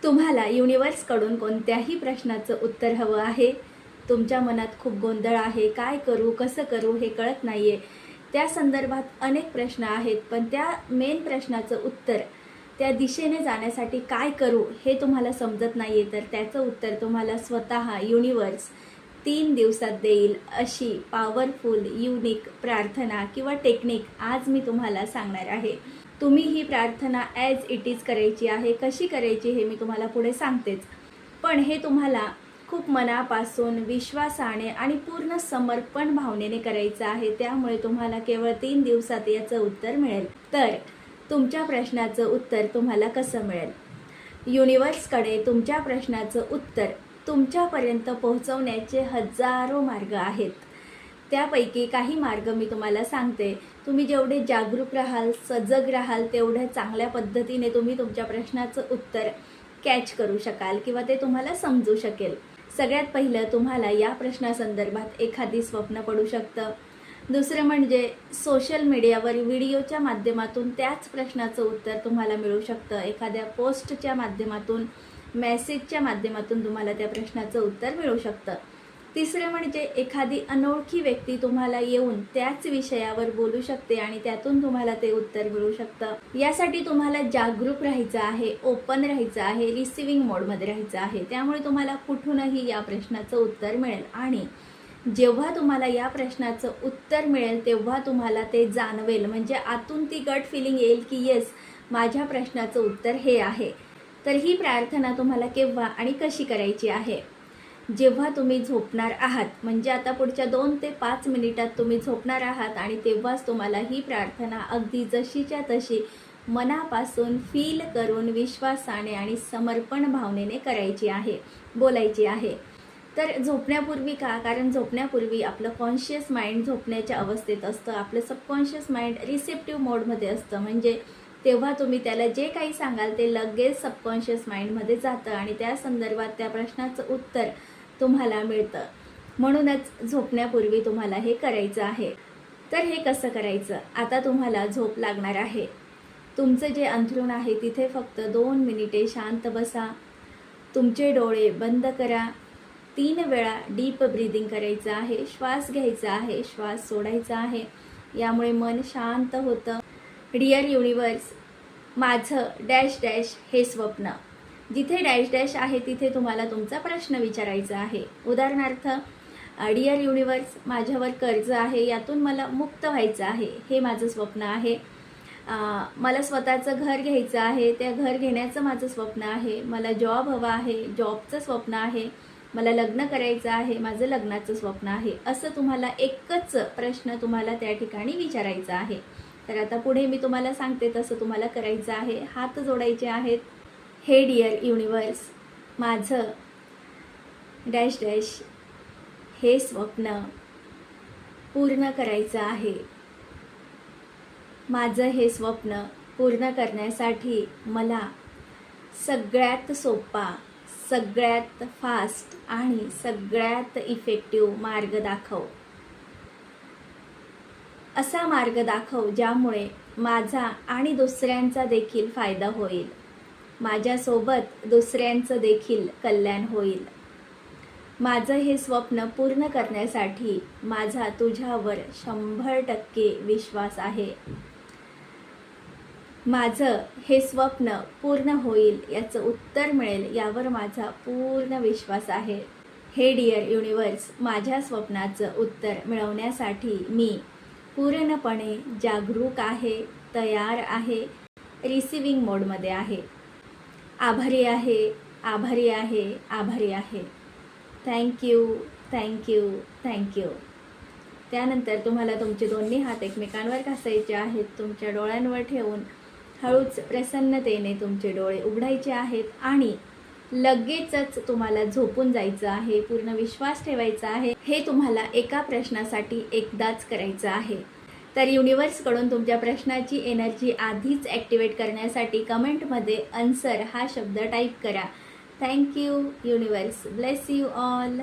तुम्हाला युनिवर्सकडून कोणत्याही प्रश्नाचं उत्तर हवं आहे. तुमच्या मनात खूप गोंधळ आहे, काय करू, कसं करू हे कळत नाही आहे. त्या संदर्भात अनेक प्रश्न आहेत, पण त्या मेन प्रश्नाचं उत्तर, त्या दिशेने जाण्यासाठी काय करू हे तुम्हाला समजत नाही आहे. तर त्याचं उत्तर तुम्हाला स्वतः युनिवर्स 3 दिवसात देईल. अशी पॉवरफुल युनिक प्रार्थना किंवा टेक्निक आज मी तुम्हाला सांगणार आहे. तुम्ही ही प्रार्थना ॲज इट इज करायची आहे. कशी करायची हे मी तुम्हाला पुढे सांगतेच, पण हे तुम्हाला खूप मनापासून, विश्वासाने आणि पूर्ण समर्पण भावनेने करायचं आहे. त्यामुळे तुम्हाला केवळ 3 दिवसात याचं उत्तर मिळेल. तर तुमच्या प्रश्नाचं उत्तर तुम्हाला कसं मिळेल? युनिवर्सकडे तुमच्या प्रश्नाचं उत्तर तुमच्यापर्यंत पोहोचवण्याचे हजारो मार्ग आहेत. त्यापैकी काही मार्ग मी तुम्हाला सांगते. तुम्ही जेवढे जागरूक राहाल, सजग राहाल, तेवढ्या चांगल्या पद्धतीने तुम्ही तुमच्या प्रश्नाचं उत्तर कॅच करू शकाल किंवा ते तुम्हाला समजू शकेल. सगळ्यात पहिलं, तुम्हाला या प्रश्नासंदर्भात एखादी स्वप्न पडू शकतं. दुसरं म्हणजे सोशल मीडियावर व्हिडिओच्या माध्यमातून त्याच प्रश्नाचं उत्तर तुम्हाला मिळू शकतं. एखाद्या पोस्टच्या माध्यमातून, मेसेजच्या माध्यमातून तुम्हाला त्या प्रश्नाचं उत्तर मिळू शकतं. तिसरं म्हणजे एखादी अनोळखी व्यक्ती तुम्हाला येऊन त्याच विषयावर बोलू शकते आणि त्यातून तुम्हाला ते उत्तर मिळू शकतं. यासाठी तुम्हाला जागरूक राहायचं आहे, ओपन राहायचं आहे, रिसिव्हिंग मोडमध्ये राहायचं आहे. त्यामुळे तुम्हाला कुठूनही या प्रश्नाचं उत्तर मिळेल आणि जेव्हा तुम्हाला या प्रश्नाचं उत्तर मिळेल तेव्हा तुम्हाला ते जाणवेल. म्हणजे आतून ती गट फिलिंग येईल की येस, माझ्या प्रश्नाचं उत्तर हे आहे. तर ही प्रार्थना तुम्हाला केव्हा आणि कशी करायची आहे? जेव्हा तुम्ही झोपणार आहात, म्हणजे आता पुढच्या 2 ते 5 मिनिटात तुम्ही झोपणार आहात आणि तेव्हाच तुम्हाला ही प्रार्थना अगदी जशीच्या तशी मनापासून फील करून, विश्वासाने आणि समर्पण भावनेने करायची आहे, बोलायची आहे. तर झोपण्यापूर्वी का? कारण झोपण्यापूर्वी आपलं कॉन्शियस माइंड झोपण्याच्या अवस्थेत असतं. आपलं सबकॉन्शियस माइंड रिसेप्टिव्ह मोडमध्ये असतं. म्हणजे तेव्हा तुम्ही त्याला जे काही सांगाल ते लगेच सबकॉन्शियस माइंडमध्ये जातं आणि त्या संदर्भात त्या प्रश्नाचं उत्तर तुम्हाला मिळतं. म्हणूनच झोपण्यापूर्वी तुम्हाला हे करायचं आहे. तर हे कसं करायचं? आता तुम्हाला झोप लागणार आहे. तुमचं जे अंथरूण आहे तिथे फक्त 2 मिनिटे शांत बसा. तुमचे डोळे बंद करा. 3 वेळा डीप ब्रीदिंग करायचं आहे. श्वास घ्यायचा आहे, श्वास सोडायचा आहे. यामुळे मन शांत होतं. डिअर युनिवर्स, माझं डॅश डॅश हे स्वप्न. जिथे डॅश डॅश आहे तिथे तुम्हाला तुमचा प्रश्न विचारायचा आहे. उदाहरणार्थ, डिअर युनिवर्स, माझ्यावर कर्ज आहे, यातून मला मुक्त व्हायचं आहे, हे माझं स्वप्न आहे. मला स्वतःचं घर घ्यायचं आहे, त्या घर घेण्याचं माझं स्वप्न आहे. मला जॉब हवा आहे, जॉबचं स्वप्न आहे. मला लग्न करायचं आहे, माझं लग्नाचं स्वप्न आहे. असं तुम्हाला एकच प्रश्न तुम्हाला त्या ठिकाणी विचारायचा आहे. तर आता पुढे मी तुम्हाला सांगते तसं तुम्हाला करायचं आहे. हात जोडायचे आहेत. हे डिअर युनिवर्स, माझं डॅश डॅश हे स्वप्न पूर्ण करायचं आहे. माझं हे स्वप्न पूर्ण करण्यासाठी मला सगळ्यात सोपा, सगळ्यात फास्ट आणि सगळ्यात इफेक्टिव्ह मार्ग दाखव. असा मार्ग दाखव ज्यामुळे माझा आणि दुसऱ्यांचा देखील फायदा होईल. माझ्यासोबत दुसऱ्यांचं देखील कल्याण होईल. माझं हे स्वप्न पूर्ण करण्यासाठी माझा तुझ्यावर 100% विश्वास आहे. माझं हे स्वप्न पूर्ण होईल, याचं उत्तर मिळेल यावर माझा पूर्ण विश्वास आहे. हे डिअर युनिवर्स, माझ्या स्वप्नाचं उत्तर मिळवण्यासाठी मी पूर्णपणे जागरूक आहे, तयार आहे, रिसिव्हिंग मोडमध्ये आहे. आभारी आहे, आभारी आहे, आभारी आहे. Thank you, thank you, thank you. त्यानंतर तुम्हाला तुमचे दोन्ही हात एकमेकांवर घासायचे आहेत. तुमच्या डोळ्यांवर ठेवून हळूच प्रसन्नतेने तुमचे डोळे उघडायचे आहेत आणि लगेचच तुम्हाला झोपून जायचं आहे. पूर्ण विश्वास ठेवायचा आहे. हे तुम्हाला एका प्रश्नासाठी एकदाच करायचं आहे. तर युनिवर्सकडून तुमच्या प्रश्नाची एनर्जी आधीच ॲक्टिवेट करण्यासाठी कमेंटमध्ये आन्सर हा शब्द टाईप करा. Thank you universe. Bless you all.